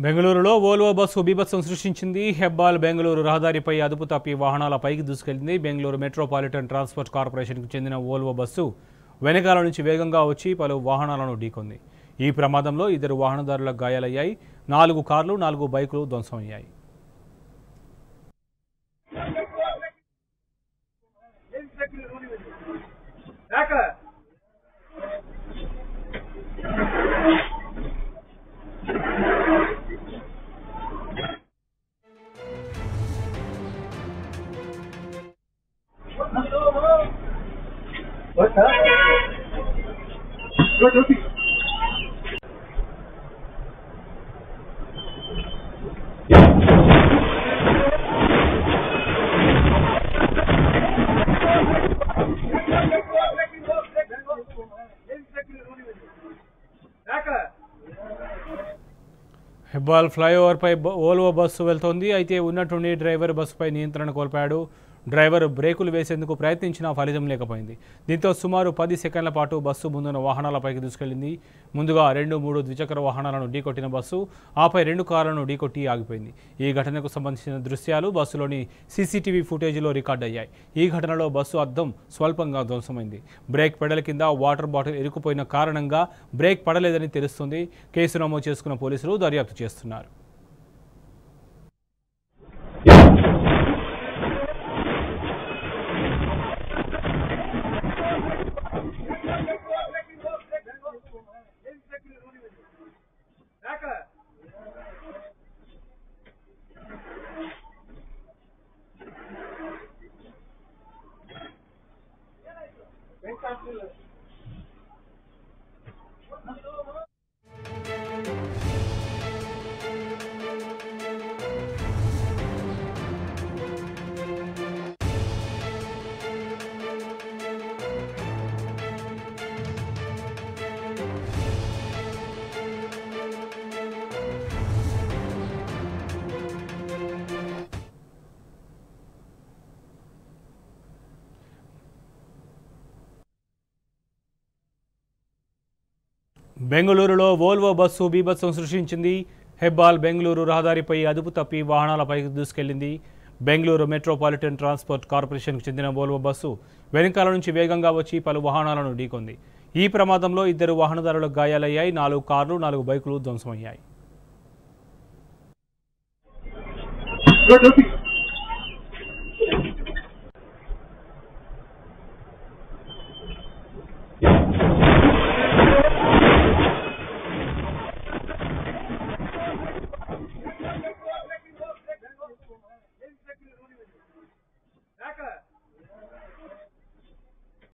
బెంగళూరులో Volvo bus బీభత్సం సృష్టించింది. హెబ్బాల్ బెంగళూరు రహదారిపై అదుపు తప్పి వాహనాల పైకి దూసుకెళ్లింది. బెంగళూరు మెట్రోపాలిటన్ ట్రాన్స్పోర్ట్ కార్పొరేషన్కు చెందిన వోల్వో బస్సు వెనకాల నుంచి వేగంగా వచ్చి పలు వాహనాలను ఢీకొంది. ఈ ప్రమాదంలో 2 వాహనదారులకు గాయాలయ్యాయి. 4 కార్లు 4 బైకులు ధ్వంసమయ్యాయి. What's up? Go, go. Hebbal ఫ్లైఓవర్పై వోల్వో బస్సు వెళ్తోంది. అయితే ఉన్నట్టుండి డ్రైవర్ బస్సుపై నియంత్రణ కోల్పోయాడు. డ్రైవర్ బ్రేకులు వేసేందుకు ప్రయత్నించినా ఫలితం లేకపోయింది. దీంతో సుమారు 10 సెకండ్ల పాటు బస్సు ముందున్న వాహనాలపైకి దూసుకెళ్లింది. ముందుగా 2-3 ద్విచక్ర వాహనాలను ఢీకొట్టిన బస్సు ఆపై 2 కార్లను ఢీకొట్టి ఆగిపోయింది. ఈ ఘటనకు సంబంధించిన దృశ్యాలు బస్సులోని సీసీటీవీ ఫుటేజ్లో రికార్డయ్యాయి. ఈ ఘటనలో బస్సు అద్దం స్వల్పంగా ధ్వంసమైంది. బ్రేక్ పెడల్ కింద వాటర్ బాటిల్ ఇరుక్కుపోయిన కారణంగా బ్రేక్ పడలేదని తెలుస్తుంది. కేసు నమోదు చేసుకున్న పోలీసులు దర్యాప్తు చేస్తున్నారు. బెంగళూరులో వోల్వో బస్సు బీభత్సం సృష్టించింది. హెబ్బాల్ బెంగళూరు రహదారిపై అదుపు తప్పి వాహనాలపైకి దూసుకెళ్లింది. బెంగళూరు మెట్రోపాలిటన్ ట్రాన్స్పోర్ట్ కార్పొరేషన్కు చెందిన వోల్వో బస్సు వెనకాల నుంచి వేగంగా వచ్చి పలు వాహనాలను ఢీకొంది. ఈ ప్రమాదంలో 2 వాహనదారులకు గాయాలయ్యాయి. 4 కార్లు 4 బైకులు ధ్వంసమయ్యాయి.